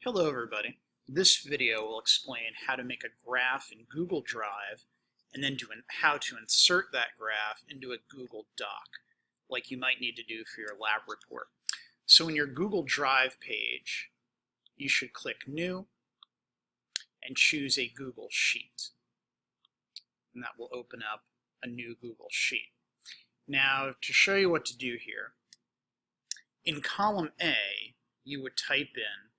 Hello everybody. This video will explain how to make a graph in Google Drive and then how to insert that graph into a Google Doc, like you might need to do for your lab report. So in your Google Drive page, you should click New and choose a Google Sheet. And that will open up a new Google Sheet. Now, to show you what to do here, in column A, you would type in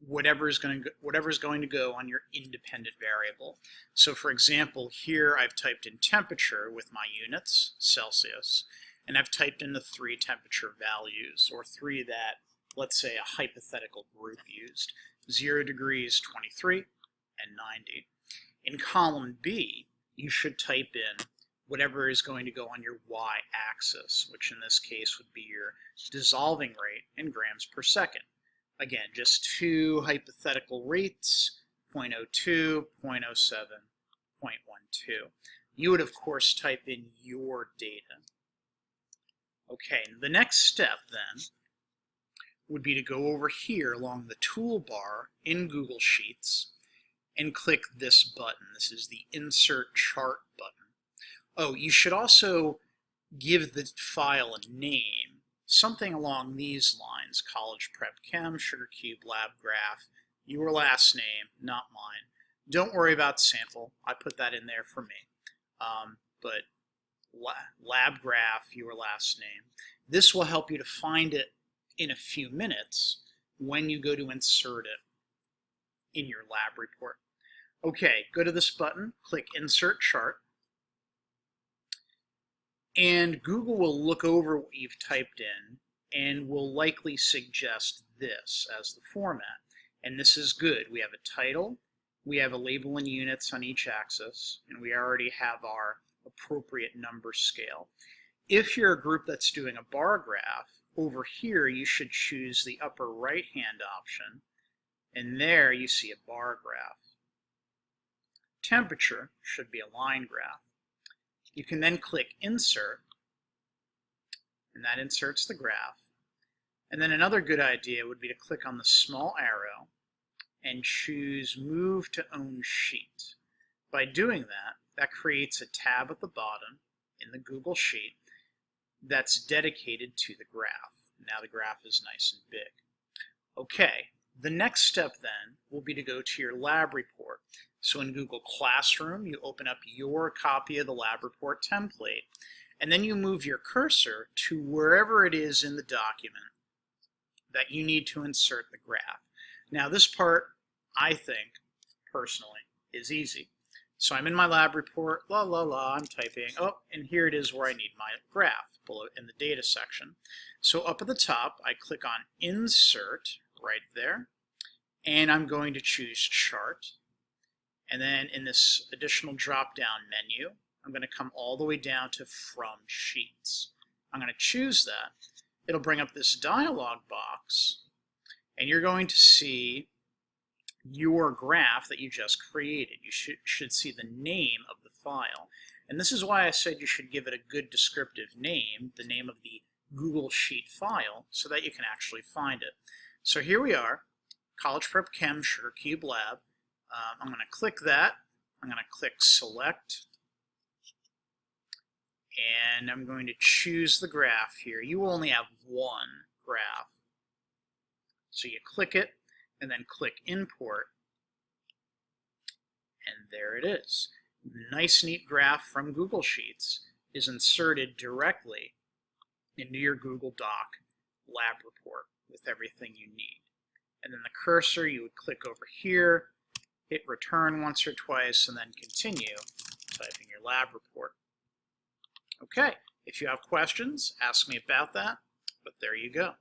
whatever is going to go on your independent variable. So for example, here I've typed in temperature with my units, Celsius, and I've typed in the three temperature values, or three that, let's say, a hypothetical group used: 0 degrees, 23, and 90. In column B, you should type in whatever is going to go on your y-axis, which in this case would be your dissolving rate in grams per second. Again, just two hypothetical rates, 0.02, 0.07, 0.12. You would, of course, type in your data. Okay, the next step then would be to go over here along the toolbar in Google Sheets and click this button. This is the Insert Chart button. Oh, you should also give the file a name, something along these lines: College Prep Chem, Sugar Cube, Lab Graph, your last name, not mine. Don't worry about sample, I put that in there for me. But Lab Graph, your last name. This will help you to find it in a few minutes when you go to insert it in your lab report. Okay, go to this button, click Insert Chart, and Google will look over what you've typed in and will likely suggest this as the format. And this is good. We have a title, we have a label in units on each axis, and we already have our appropriate number scale. If you're a group that's doing a bar graph, over here you should choose the upper right-hand option, and there you see a bar graph. Temperature should be a line graph. You can then click Insert, and that inserts the graph. And then another good idea would be to click on the small arrow and choose Move to Own Sheet. By doing that, that creates a tab at the bottom in the Google Sheet that's dedicated to the graph. Now the graph is nice and big. Okay, the next step then will be to go to your lab report. So in Google Classroom, you open up your copy of the lab report template, and then you move your cursor to wherever it is in the document that you need to insert the graph. Now this part, I think, personally, is easy. So I'm in my lab report, I'm typing, oh, and here it is where I need my graph, below in the data section. So up at the top, I click on Insert right there, and I'm going to choose Chart. And then in this additional drop-down menu, I'm going to come all the way down to From Sheets. I'm going to choose that. It'll bring up this dialog box, and you're going to see your graph that you just created. You should see the name of the file. And this is why I said you should give it a good descriptive name, the name of the Google Sheet file, so that you can actually find it. So here we are, College Prep Chem, Sugar Cube Lab. I'm going to click that. I'm going to click Select, and I'm going to choose the graph here. You only have one graph. So you click it, and then click Import, and there it is. The nice, neat graph from Google Sheets is inserted directly into your Google Doc lab report with everything you need. And then the cursor, you would click over here, hit return once or twice, and then continue typing your lab report. Okay, if you have questions, ask me about that, but there you go.